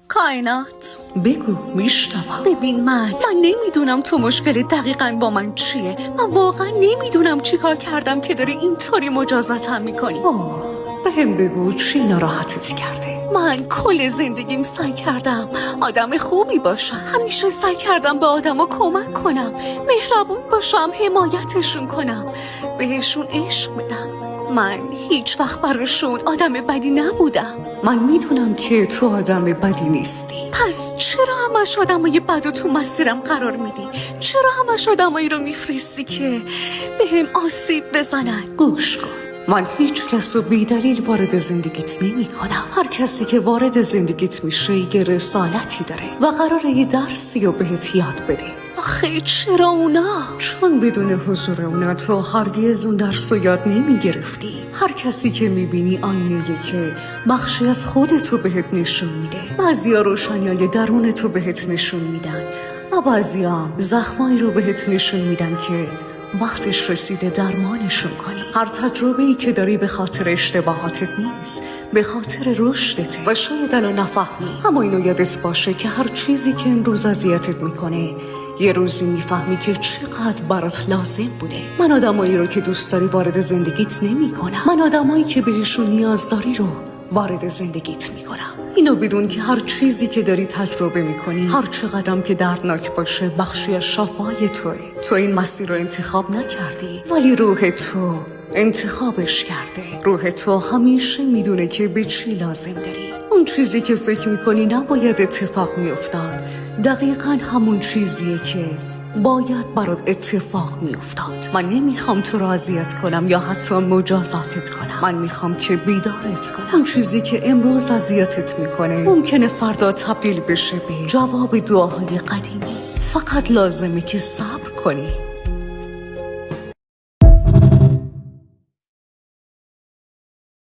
کائنات. بگو میشنوم. ببین من نمیدونم تو مشکل دقیقاً با من چیه. من واقعا نمیدونم چی کار کردم که داری اینطوری مجازاتم میکنی. به هم بگو چی ناراحتت کرده؟ من کل زندگیم سعی کردم آدم خوبی باشم. همیشه سعی کردم به آدم کمک کنم، مهربون باشم، حمایتشون کنم، بهشون عشق بدم. من هیچ وقت براشون آدم بدی نبودم. من میدونم که تو آدم بدی نیستی. پس چرا همش آدمای بد و تو مسیرم قرار میدی؟ چرا همش آدمایی رو میفرستی که به هم آسیب بزنن؟ گوش کن، من هیچ کس رو بی دلیل وارد زندگیت نمی کنم. هر کسی که وارد زندگیت میشه یه رسالتی داره و قراره یه درسی رو بهت یاد بده. آخه چرا اونا؟ چون بدون حضور اونا تو هرگز اون درس رو یاد نمی گرفتی. هر کسی که میبینی آینه‌ایه که بخشی از خودتو بهت نشون میده. بعضیا روشنیای درونتو بهت نشون میدن و بعضیا هم زخمایی رو بهت نشون میدن که وقتش رسیده درمانشون کنی. هر تجربه‌ای که داری به خاطر اشتباهاتت نیست، به خاطر رشدته و شاید الان نفهمی، اما اینو یادت باشه که هر چیزی که امروز اذیتت میکنه یه روزی میفهمی که چقدر برات لازم بوده. من آدمایی رو که دوست داری وارد زندگیت نمیکنم. من آدمایی که بهشون نیاز داری رو وارد زندگیت میکنم. اینو بدون که هر چیزی که داری تجربه میکنی، هر چقدرم که دردناک باشه، بخشی از شفای توه. تو این مسیر رو انتخاب نکردی، ولی روح تو انتخابش کرده. روح تو همیشه میدونه که به چی لازم داری. اون چیزی که فکر میکنی نباید اتفاق میافتاد دقیقاً همون چیزیه که باید برات اتفاق میافتاد. من نمیخوام تو رو اذیت کنم یا حتی مجازاتت کنم. من میخوام که بیدارت کنم. اون چیزی که امروز اذیتت میکنه ممکنه فردا تبدیل بشه به جواب دعاهای قدیمی. فقط لازمه که صبر کنی.